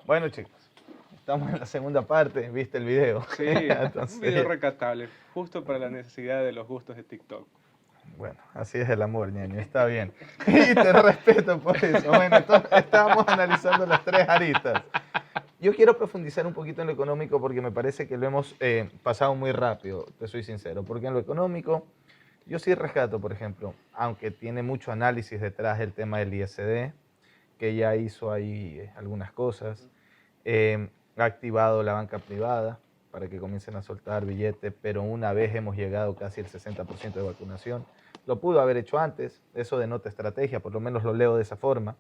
Bueno, chicos, estamos en la segunda parte, ¿viste el video? Sí, Entonces, un video recatable, justo para la necesidad de los gustos de TikTok. bueno, así es el amor, ñaño, está bien. Y te respeto por eso. Bueno, entonces estábamos analizando las tres aristas. Yo quiero profundizar un poquito en lo económico porque me parece que lo hemos pasado muy rápido, te soy sincero. Porque en lo económico, yo sí rescato, por ejemplo, aunque tiene mucho análisis detrás el tema del ISD, que ya hizo ahí algunas cosas. Ha activado la banca privada para que comiencen a soltar billetes, pero una vez hemos llegado casi al 60% de vacunación. Lo pudo haber hecho antes, eso denota estrategia, por lo menos lo leo de esa forma.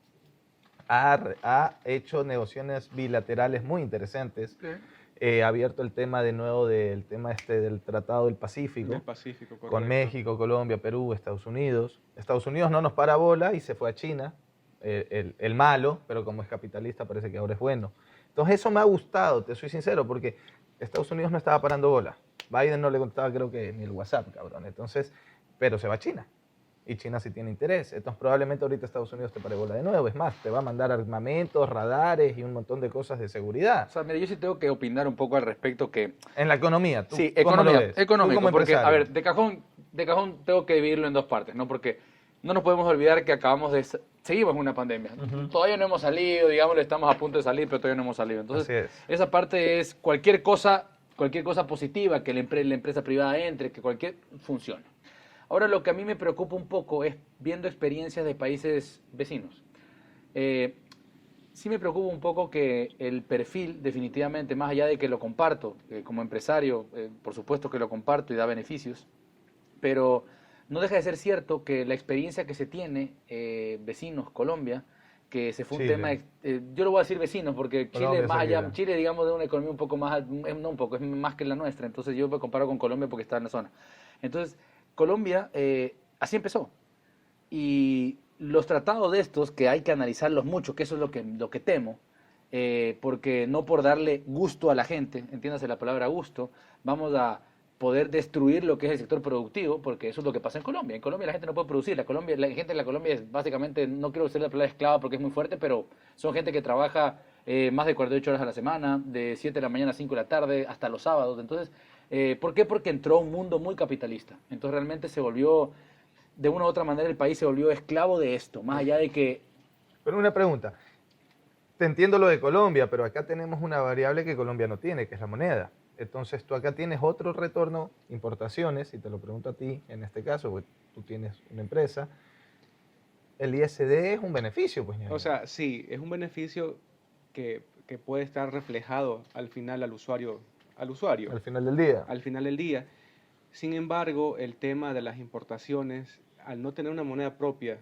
Ha hecho negociaciones bilaterales muy interesantes. Ha abierto el tema de nuevo del tema del Tratado del Pacífico. Del Pacífico, correcto. Con México, Colombia, Perú, Estados Unidos. Estados Unidos no nos para bola y se fue a China, el malo, pero como es capitalista parece que ahora es bueno. Entonces eso me ha gustado, te soy sincero, porque Estados Unidos no estaba parando bola. Biden no le contaba creo que ni el WhatsApp, cabrón. Entonces, pero se va a China. Y China sí tiene interés. Entonces probablemente ahorita Estados Unidos te pare bola de nuevo. Es más, te va a mandar armamentos, radares y un montón de cosas de seguridad. O sea, mira, yo sí tengo que opinar un poco al respecto que... En la economía, ¿tú Sí, cómo lo ves? económico, Tú como porque, empresario. a ver, de cajón tengo que dividirlo en dos partes, ¿no? Porque no nos podemos olvidar que seguimos en una pandemia. Todavía no hemos salido, digamos, estamos a punto de salir, pero todavía no hemos salido. Entonces, Así es. esa parte es cualquier cosa positiva, que la empresa privada entre, que cualquier funcione. Ahora, lo que a mí me preocupa un poco es viendo experiencias de países vecinos. Sí me preocupa un poco que el perfil, definitivamente, más allá de que lo comparto, como empresario, por supuesto que lo comparto y da beneficios, pero no deja de ser cierto que la experiencia que se tiene, vecinos, Colombia, que se fue un Chile. tema, yo lo voy a decir vecinos, porque Chile, Colombia más allá, seguirá. Chile, digamos, de una economía un poco más, no un poco, es más que la nuestra, entonces yo me comparo con Colombia porque está en la zona. Entonces, Colombia, así empezó. Y los tratados de estos, que hay que analizarlos mucho, que eso es lo que temo, porque no por darle gusto a la gente, entiéndase la palabra gusto, vamos a poder destruir lo que es el sector productivo, porque eso es lo que pasa en Colombia. En Colombia la gente no puede producir, la gente en la Colombia es básicamente, no quiero usar la palabra esclava porque es muy fuerte, pero son gente que trabaja más de 48 horas a la semana, de 7 de la mañana a 5 de la tarde, hasta los sábados. Entonces, ¿por qué? Porque entró a un mundo muy capitalista. Entonces realmente se volvió, de una u otra manera, el país se volvió esclavo de esto, más allá de que... Pero una pregunta. Te entiendo lo de Colombia, pero acá tenemos una variable que Colombia no tiene, que es la moneda. Entonces tú acá tienes otro retorno, importaciones, y te lo pregunto a ti en este caso, porque tú tienes una empresa. El ISD es un beneficio, pues. O sea, sí, es un beneficio que puede estar reflejado al final al usuario. al final del día. Al final del día. Sin embargo, el tema de las importaciones, al no tener una moneda propia,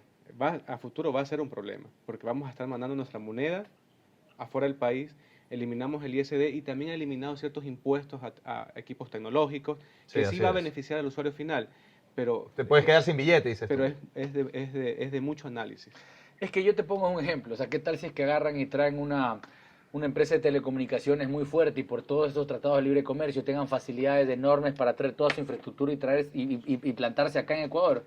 a futuro va a ser un problema, porque vamos a estar mandando nuestra moneda afuera del país, eliminamos el ISD y también ha eliminado ciertos impuestos a equipos tecnológicos, que sí va a beneficiar al usuario final, pero... Te puedes quedar sin billete, dices Pero tú. es de mucho análisis. Es que yo te pongo un ejemplo, o sea, ¿qué tal si es que agarran y traen una empresa de telecomunicaciones muy fuerte y por todos estos tratados de libre comercio tengan facilidades enormes para traer toda su infraestructura y plantarse acá en Ecuador?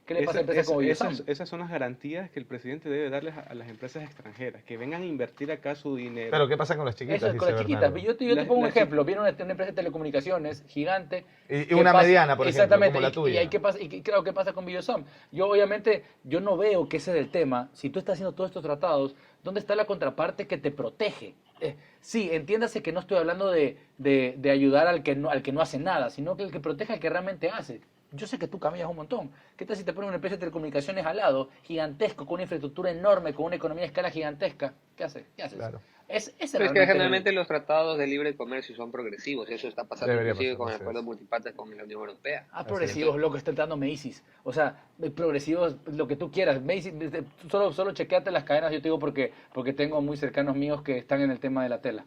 ¿Qué le pasa a empresas como Biosan? Esas son las garantías que el presidente debe darles a las empresas extranjeras, que vengan a invertir acá su dinero. Pero ¿qué pasa con las chiquitas? Eso es con las dice chiquitas. Bernardo? Yo te pongo un ejemplo. Viene una empresa de telecomunicaciones gigante. Y una mediana, por ejemplo, exactamente, como la tuya. Y claro, ¿qué pasa con Biosom? Yo obviamente, yo no veo que ese es el tema. Si tú estás haciendo todos estos tratados, ¿dónde está la contraparte que te protege? Sí, entiéndase que no estoy hablando de ayudar al que no hace nada, sino que el que protege al que realmente hace. Yo sé que tú camellas un montón. ¿Qué tal si te ponen una empresa de telecomunicaciones al lado, gigantesco, con una infraestructura enorme, con una economía a escala gigantesca? ¿Qué haces? Claro. Ese Pero es realmente que generalmente los tratados de libre comercio son progresivos, y eso está pasando Debería inclusive pasar, con el así acuerdo es. multipartes con la Unión Europea. progresivos, loco, está entrando Macy's. O sea, progresivos, lo que tú quieras. Macy's, solo chequeate las cadenas, yo te digo porque tengo muy cercanos míos que están en el tema de la tela,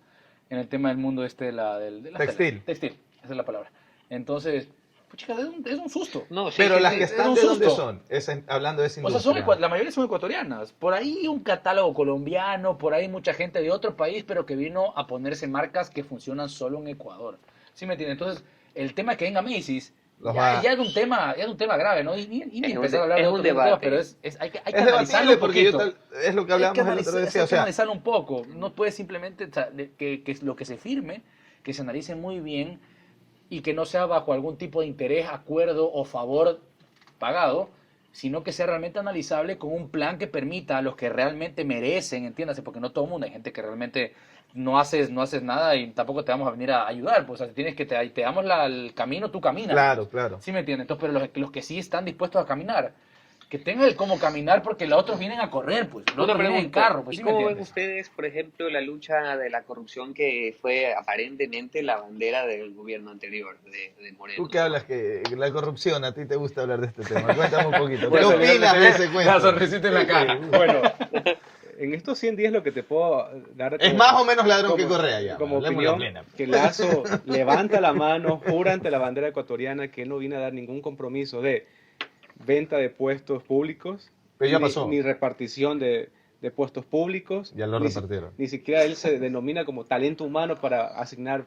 en el tema del mundo de la Textil. tela. Textil, esa es la palabra. Entonces, pues chica, es un susto. No, sí, Pero sí, las sí. que es están, un ¿de dónde susto. son? Hablando de esa O sea, industria. la mayoría son ecuatorianas. Por ahí un catálogo colombiano, por ahí mucha gente de otro país, pero que vino a ponerse marcas que funcionan solo en Ecuador. ¿Sí me entiendes? Entonces, el tema que venga Macy's Ya es un tema grave, ¿no? Y ni Es empezar a un- hablar es de un otros temas, debate. pero hay que Es analizarlo debatible un porque poquito. es lo que hablábamos el otro día. O Hay que sea, analizarlo un poco. No puede simplemente que lo que se firme, que se analice muy bien y que no sea bajo algún tipo de interés, acuerdo o favor pagado, sino que sea realmente analizable con un plan que permita a los que realmente merecen, entiéndase, porque no todo el mundo, hay gente que realmente no haces nada y tampoco te vamos a venir a ayudar, pues, o sea, tienes que te damos el camino, tú caminas. claro, claro. ¿Sí me entiendes? Entonces, pero los que sí están dispuestos a caminar, que tengan el cómo caminar porque los otros vienen a correr, pues, los Una otros vienen en pregunta, carro, pues, ¿y ¿sí me cómo ven entiendes? ustedes, por ejemplo, la lucha de la corrupción que fue aparentemente la bandera del gobierno anterior de Moreno? Tú que hablas que la corrupción, a ti te gusta hablar de este tema. Cuéntame un poquito. ¿Qué Bueno, opinas de ese La cuento? sonrisita en la cara. Bueno, en estos 100 días lo que te puedo dar Es como- más o menos ladrón que como- Correa ya. Como hablemos la opinión, plena. que Lazo levanta la mano, jura ante la bandera ecuatoriana que él no viene a dar ningún compromiso de venta de puestos públicos, Pero ya ni- pasó. ni repartición de puestos públicos. Ya lo ni repartieron. Ni siquiera él se denomina como talento humano para asignar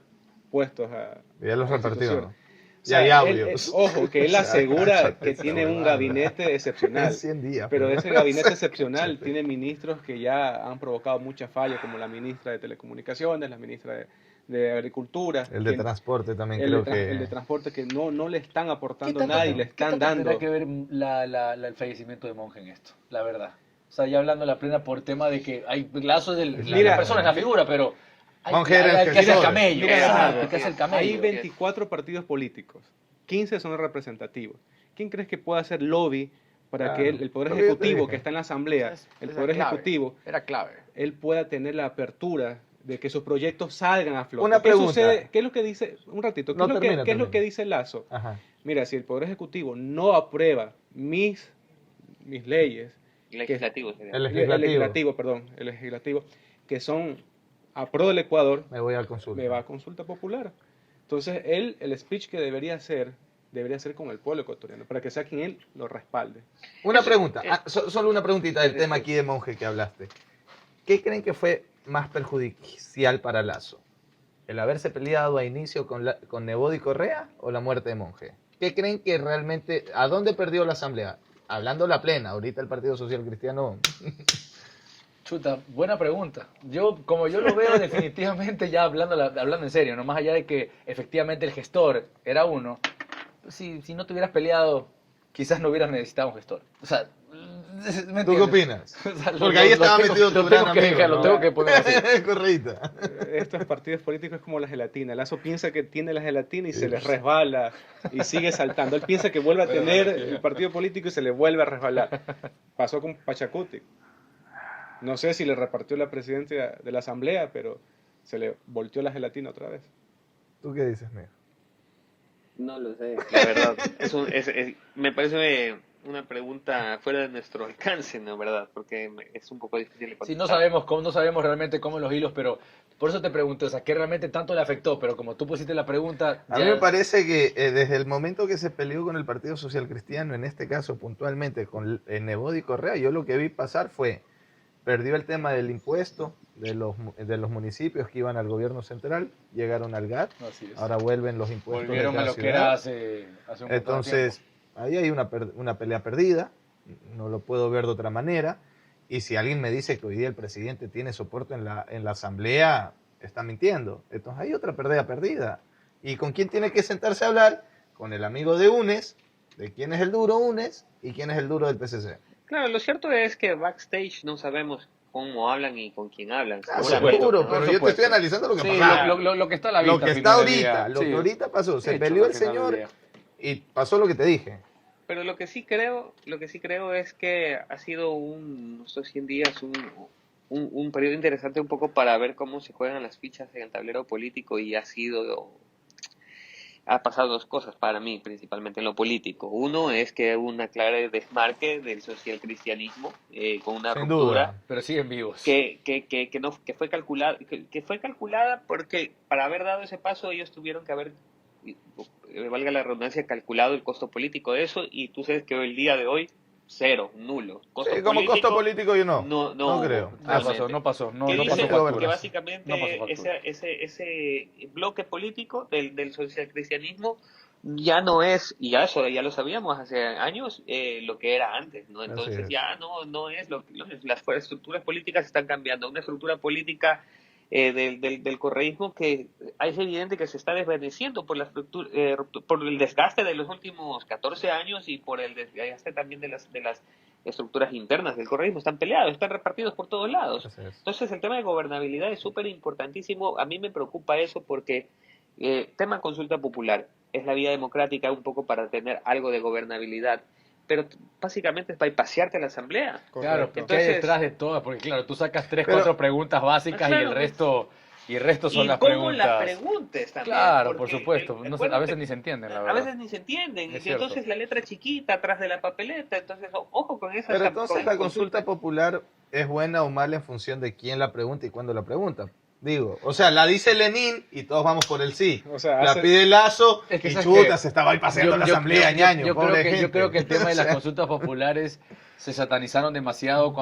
puestos a Ya los a repartieron. instituciones. Y hay sea, él- audios. ojo, que él O sea, asegura cáchate que esa tiene un huevada. gabinete excepcional. 100 días. Pero pues. ese gabinete excepcional tiene ministros que ya han provocado muchas fallas, como la ministra de Telecomunicaciones, la ministra de Agricultura. El de que- transporte también el creo de que... el de transporte que no le están ¿Qué aportando tanto- nada y le qué están tanto dando. tendrá que ver el fallecimiento de Monge en esto? La verdad. O sea, ya hablando la plena por tema de que hay lazos de Mira, la persona, es la figura, pero Monge era el hay que hacer el gestor. camello. Mira, Exacto, hay Bernardo, que hacer el Hay camello. 24 partidos políticos, 15 son representativos. ¿Quién crees que puede hacer lobby para Claro. que el Poder Lo que yo te Ejecutivo, dije. que está en la Asamblea, el Esa Poder clave. Ejecutivo, Era clave. él pueda tener la apertura de que sus proyectos salgan a flote? Una ¿Qué pregunta. sucede? ¿Qué es lo que dice? Un ratito. ¿Qué, No, es, lo termina, qué es lo termina. que dice Lazo? Ajá. Mira, si el Poder Ejecutivo no aprueba mis leyes, Legislativo sería. El legislativo. el legislativo, que son a pro del Ecuador, Me voy al consulta. me va a consulta popular. Entonces, el speech que debería ser con el pueblo ecuatoriano, para que sea quien él lo respalde. Una pregunta, solo una preguntita del tema aquí de Monge que hablaste. ¿Qué creen que fue más perjudicial para Lazo? ¿El haberse peleado a inicio con Nebot y Correa o la muerte de Monge? ¿Qué creen que realmente, a dónde perdió la asamblea? Hablando la plena, ahorita el Partido Social Cristiano... Chuta, buena pregunta. Como yo lo veo definitivamente ya hablando en serio, no más allá de que efectivamente el gestor era uno, si no te hubieras peleado, quizás no hubieras necesitado un gestor. O sea, ¿me ¿Tú qué entiendes? opinas? O sea, Porque ahí estaba metido tu gran amigo, Lo ¿no? tengo que poner así. Correcta. Estos partidos políticos es como la gelatina. Lazo piensa que tiene la gelatina y se le resbala y sigue saltando. Él piensa que vuelve a tener el partido político y se le vuelve a resbalar. Pasó con Pachacuti. No sé si le repartió la presidencia de la asamblea, pero se le volteó la gelatina otra vez. ¿Tú qué dices, Miguel? No lo sé, la verdad. Me parece una pregunta fuera de nuestro alcance, ¿no? ¿Verdad? Porque es un poco difícil de Sí, contestar. no sabemos realmente cómo los hilos, pero por eso te pregunto, o sea, ¿qué realmente tanto le afectó? Pero como tú pusiste la pregunta, A ya- mí me parece que desde el momento que se peleó con el Partido Social Cristiano, en este caso puntualmente con Nebot y Correa, yo lo que vi pasar fue, perdió el tema del impuesto de los municipios que iban al gobierno central, llegaron al GAT, Así es. ahora vuelven los impuestos de volvieron a cada lo que ciudad. era hace un montón de Entonces, ahí hay una pelea perdida, no lo puedo ver de otra manera, y si alguien me dice que hoy día el presidente tiene soporte en la asamblea, está mintiendo. Entonces hay otra pelea perdida. ¿Y con quién tiene que sentarse a hablar? Con el amigo de UNES, de quién es el duro UNES y quién es el duro del PCC. Claro, lo cierto es que backstage no sabemos cómo hablan y con quién hablan. Ah, seguramente. seguro, por pero yo te supuesto. estoy analizando lo que Sí, pasó. lo que está a la vista. Lo que al está final del ahorita, día. lo Sí. que ahorita pasó. Se Hecho, peleó el al final del señor día. y pasó lo que te dije. Pero lo que sí creo es que ha sido estos 100 días un periodo interesante un poco para ver cómo se juegan las fichas en el tablero político y ha pasado dos cosas para mí, principalmente en lo político. Uno es que hubo una clara desmarque del socialcristianismo con una Sin ruptura duda. Pero siguen vivos. que fue calculada porque para haber dado ese paso ellos tuvieron que haber, valga la redundancia, calculado el costo político de eso, y tú sabes que el día de hoy cero, nulo. Costo Sí, como costo político yo no. no creo. hubo, No pasó, realmente. no pasó. No, Que no dice pasó factura. que factura. básicamente No pasó factura. ese bloque político del socialcristianismo ya no es, y ya eso ya lo sabíamos hace años, lo que era antes, ¿no? Así Entonces es. ya no es las estructuras políticas están cambiando. Una estructura política del correísmo que es evidente que se está desvaneciendo por por el desgaste de los últimos 14 años y por el desgaste también de las estructuras internas del correísmo. Están peleados, están repartidos por todos lados. Así es. Entonces el tema de gobernabilidad es súper importantísimo. A mí me preocupa eso porque tema consulta popular es la vía democrática un poco para tener algo de gobernabilidad, pero básicamente es bypasearte la asamblea. Claro, Correcto. ¿qué hay Entonces, detrás de todo? Porque claro, tú sacas tres, Pero- cuatro preguntas básicas claro, y el resto son y las cómo las preguntas. preguntes también. Claro, por Porque supuesto. No sé, a veces acuérdate, ni se entienden, la a verdad. veces ni se entienden, Es y cierto. entonces la letra chiquita atrás de la papeleta, entonces ojo con esas Pero entonces con la esas consulta consultas. popular es buena o mala en función de quién la pregunta y cuándo la pregunta. Digo, o sea, la dice Lenin y todos vamos por el sí. O sea, La hace- pide Lazo Es que y ¿sabes chuta, qué? se estaba ahí paseando la asamblea, ñaño, yo pobre creo que, gente. yo creo que el tema de las O sea, consultas populares se satanizaron demasiado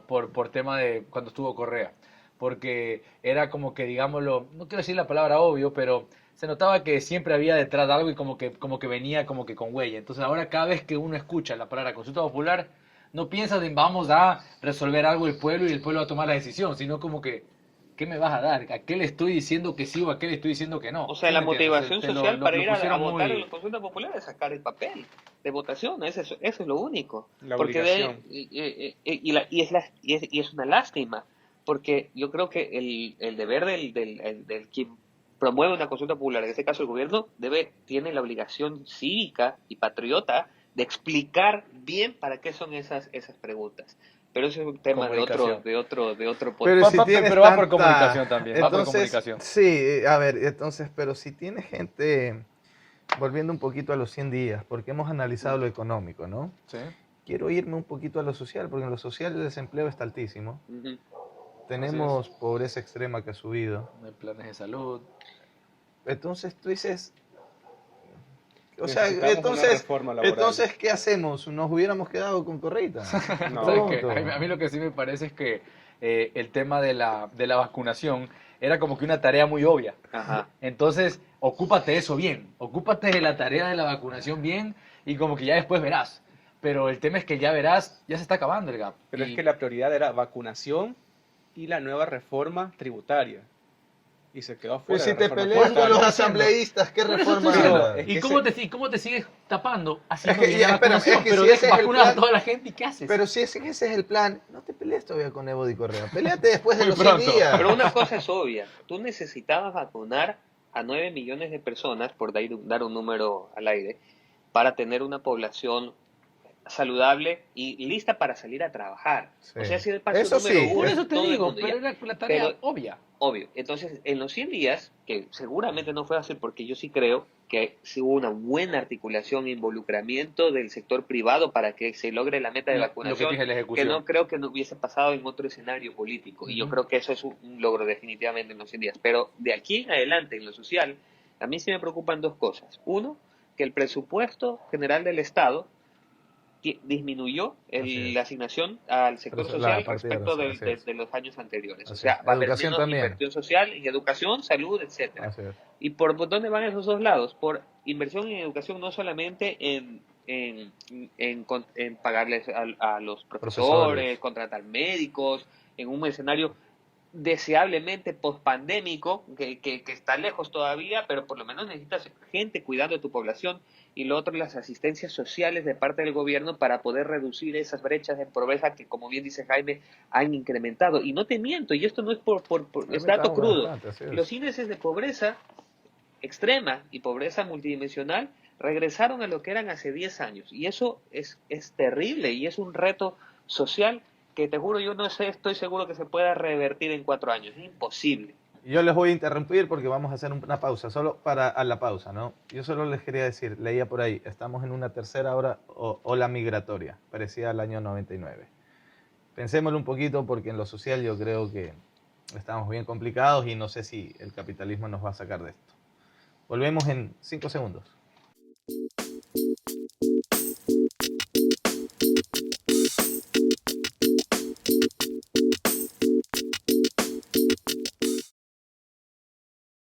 por tema de cuando estuvo Correa. Porque era como que, digámoslo, no quiero decir la palabra obvio, pero se notaba que siempre había detrás de algo y como que venía como que con huella. Entonces ahora cada vez que uno escucha la palabra consulta popular, no piensas en vamos a resolver algo el pueblo y el pueblo va a tomar la decisión, sino como que, ¿qué me vas a dar? ¿A qué le estoy diciendo que sí o a qué le estoy diciendo que no? O sea, ¿Sí la me entiendes? motivación social para Lo ir a pusieron votar en muy... la consulta popular es sacar el papel de votación, eso es lo único. La Porque obligación. y es una lástima, porque yo creo que el deber del quien promueve una consulta popular, en este caso el gobierno, tiene la obligación cívica y patriota de explicar bien para qué son esas preguntas. Pero eso es un tema Comunicación. de otro Pero podcast. si tienes pero va por tanta- comunicación también, va por entonces, comunicación. sí, a ver, entonces, pero si tiene gente, volviendo un poquito a los 100 días, porque hemos analizado lo económico, ¿no? Sí. Quiero irme un poquito a lo social, porque en lo social el desempleo está altísimo. Ujú. Tenemos pobreza extrema que ha subido. No hay planes de salud. Entonces tú dices, o sea, Necesitamos una reforma laboral. entonces, ¿qué hacemos? ¿Nos hubiéramos quedado con Correita? No. ¿Sabes qué? Punto. A mí lo que sí me parece es que el tema de la vacunación era como que una tarea muy obvia. Ajá. Entonces, ocúpate de eso bien. Ocúpate de la tarea de la vacunación bien y como que ya después verás. Pero el tema es que ya verás, ya se está acabando el gap. Pero Y- es que la prioridad era vacunación y la nueva reforma tributaria. Y se quedó Pues fuera si la te reforma peleas con tributaria. los asambleístas, ¿qué Por eso reforma estoy diciendo, hablas? es ¿Y que cómo te sigues tapando? Haciendo Es que bien ya, la espérame, vacunación, es que pero si dejas ese es el vacunar a plan- toda la gente y ¿qué haces? Pero si ese es el plan, no te pelees todavía con Evo y Correa. Peleate después de Muy los 100 pronto. días. Pero una cosa es obvia, tú necesitabas vacunar a 9 millones de personas, por dar un número al aire, para tener una población saludable y lista para salir a trabajar. Sí. O sea, si el paso Eso número sí. uno, Por eso te todo el digo, mundo pero ya. era la tarea Pero- obvia. Obvio. Entonces, en los 100 días, que seguramente no fue fácil porque yo sí creo que sí hubo una buena articulación e involucramiento del sector privado para que se logre la meta de Lo que vacunación, te dije, la que ejecución. no creo que no hubiese pasado en otro escenario político. Y yo Ujú. creo que eso es un logro definitivamente en los 100 días. Pero de aquí en adelante, en lo social, a mí sí me preocupan dos cosas. Uno, que el presupuesto general del Estado disminuyó Así es. la asignación al sector Pero la social partida respecto social, así es. de los años anteriores. O Así sea, es. va a haber Educación menos también. inversión social en educación, salud, etcétera. Así es. ¿Y por dónde van esos dos lados? Por inversión en educación, no solamente en pagarles a los profesores, contratar médicos, en un escenario deseablemente pospandémico, que está lejos todavía, pero por lo menos necesitas gente cuidando de tu población, y lo otro, las asistencias sociales de parte del gobierno para poder reducir esas brechas de pobreza que, como bien dice Jaime, han incrementado. Y no te miento, y esto no es es dato crudo. Bastante, así es. Los índices de pobreza extrema y pobreza multidimensional regresaron a lo que eran hace 10 años. Y eso es terrible y es un reto social que te juro, yo no sé, estoy seguro que se pueda revertir en 4 años. Es imposible. Yo les voy a interrumpir porque vamos a hacer una pausa, solo para a la pausa, ¿no? Yo solo les quería decir, leía por ahí, estamos en una tercera ola migratoria, parecía al año 99. Pensémoslo un poquito porque en lo social yo creo que estamos bien complicados y no sé si el capitalismo nos va a sacar de esto. Volvemos en 5 segundos.